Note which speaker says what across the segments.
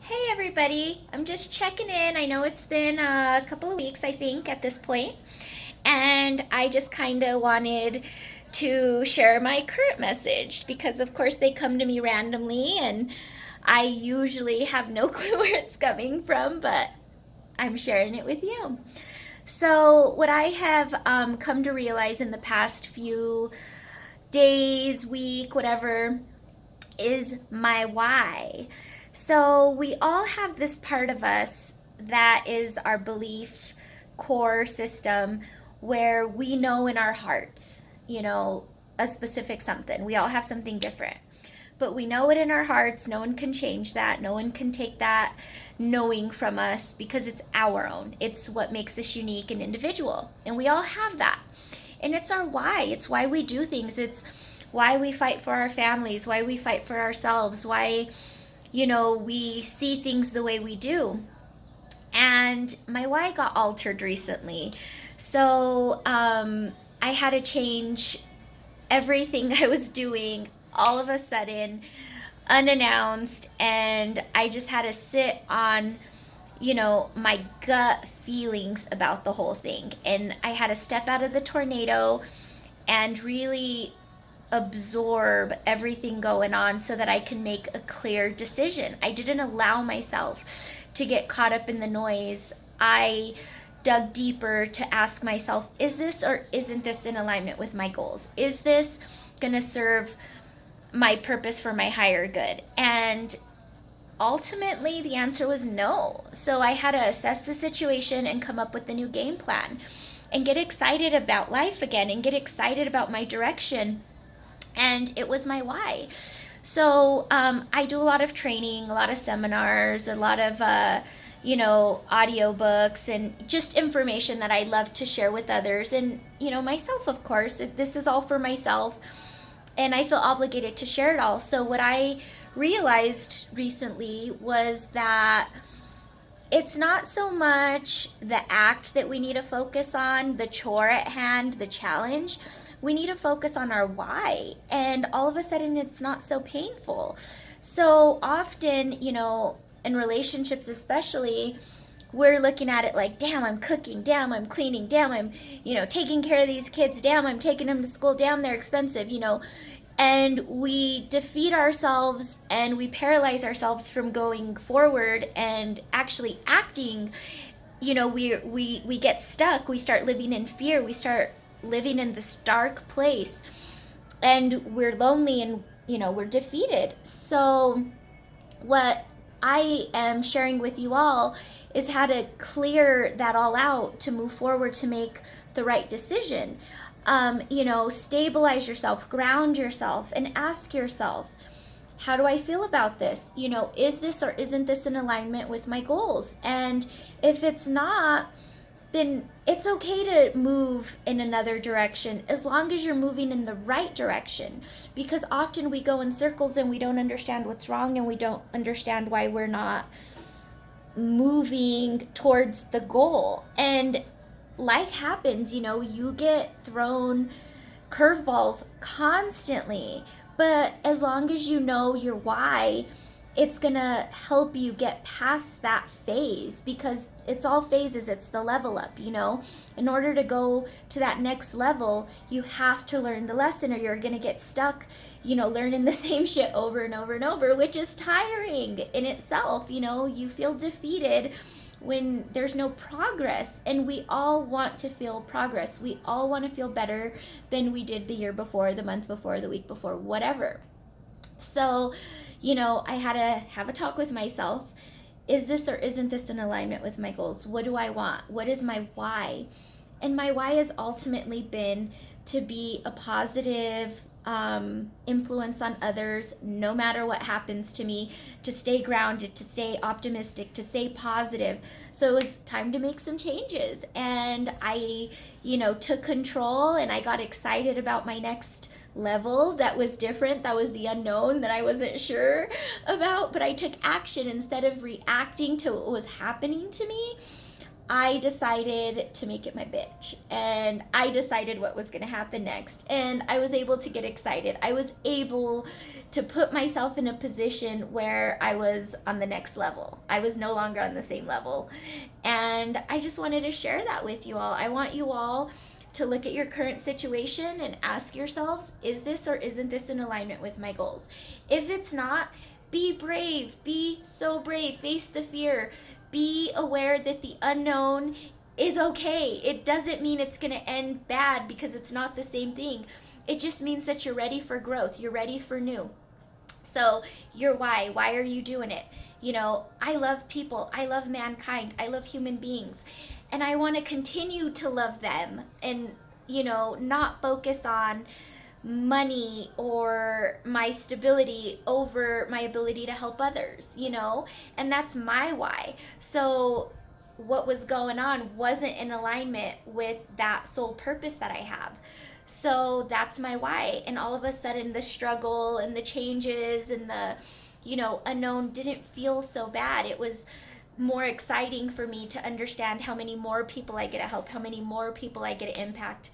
Speaker 1: Hey everybody, I'm just checking in. I know it's been a couple of weeks, I think, at this point, and I just kind of wanted to share my current message because, of course, they come to me randomly, and I usually have no clue where it's coming from, but I'm sharing it with you. So, what I have come to realize in the past few days, week, whatever, is my why. So we all have this part of us that is our belief core system where we know in our hearts, a specific something. We all have something different. But we know it in our hearts. No one can change that. No one can take that knowing from us because it's our own. It's what makes us unique and individual. And we all have that. And it's our why. It's why we do things. It's why we fight for our families, why we fight for ourselves, why, we see things the way we do. And my why got altered recently. So I had to change everything I was doing all of a sudden, unannounced, and I just had to sit on my gut feelings about the whole thing. And I had to step out of the tornado and really absorb everything going on so that I can make a clear decision. I didn't allow myself to get caught up in the noise. I dug deeper to ask myself, is this or isn't this in alignment with my goals? Is this going to serve my purpose for my higher good? And ultimately, the answer was no. So I had to assess the situation and come up with a new game plan and get excited about life again and get excited about my direction. And it was my why. So I do a lot of training, a lot of seminars, a lot of audio books, and just information that I love to share with others, and myself, of course. This is all for myself, and I feel obligated to share it all. So what I realized recently was that it's not so much the act that we need to focus on, the chore at hand, the challenge. We need to focus on our why. And all of a sudden, it's not so painful. So often, in relationships especially, we're looking at it like, damn, I'm cooking, damn, I'm cleaning, damn, I'm, taking care of these kids, damn, I'm taking them to school, damn, they're expensive, and we defeat ourselves and we paralyze ourselves from going forward and actually acting. We get stuck. We start living in fear. We start living in this dark place, and we're lonely, and we're defeated. So what I am sharing with you all is how to clear that all out to move forward, to make the right decision. Stabilize yourself, ground yourself, and ask yourself, how do I feel about this? Is this or isn't this in alignment with my goals? And if it's not, then it's okay to move in another direction as long as you're moving in the right direction. Because often we go in circles and we don't understand what's wrong, and we don't understand why we're not moving towards the goal. And life happens, you get thrown curveballs constantly. But as long as you know your why, it's gonna help you get past that phase, because it's all phases. It's the level up, In order to go to that next level, you have to learn the lesson, or you're gonna get stuck, learning the same shit over and over and over, which is tiring in itself. You feel defeated when there's no progress, and we all want to feel progress. We all want to feel better than we did the year before, the month before, the week before, whatever. So, I had to have a talk with myself. Is this or isn't this in alignment with my goals? What do I want? What is my why? And my why has ultimately been to be a positive influence on others, no matter what happens to me, to stay grounded, to stay optimistic, to stay positive. So it was time to make some changes. And I, took control, and I got excited about my next level that was different. That was the unknown that I wasn't sure about. But I took action instead of reacting to what was happening to me. I decided to make it my bitch, and I decided what was going to happen next, and I was able to get excited. I was able to put myself in a position where I was on the next level. I was no longer on the same level, and I just wanted to share that with you all. I want you all to look at your current situation and ask yourselves, is this or isn't this in alignment with my goals? If it's not, be brave. Be so brave. Face the fear. Be aware that the unknown is okay. It doesn't mean it's going to end bad, because it's not the same thing. It just means that you're ready for growth. You're ready for new. So, your why. Why are you doing it? I love people. I love mankind. I love human beings. And I want to continue to love them and, not focus on money or my stability over my ability to help others, And that's my why. So what was going on wasn't in alignment with that sole purpose that I have. So that's my why. And all of a sudden the struggle and the changes and the, unknown didn't feel so bad. It was more exciting for me to understand how many more people I get to help, how many more people I get to impact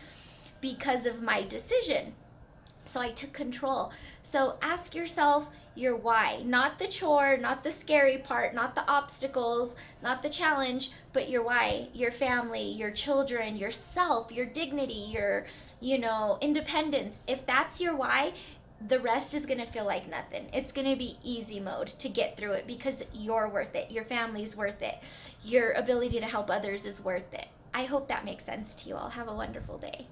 Speaker 1: because of my decision. So I took control. So ask yourself your why, not the chore, not the scary part, not the obstacles, not the challenge, but your why, your family, your children, yourself, your dignity, your, independence. If that's your why, the rest is going to feel like nothing. It's going to be easy mode to get through it, because you're worth it. Your family's worth it. Your ability to help others is worth it. I hope that makes sense to you all. Have a wonderful day.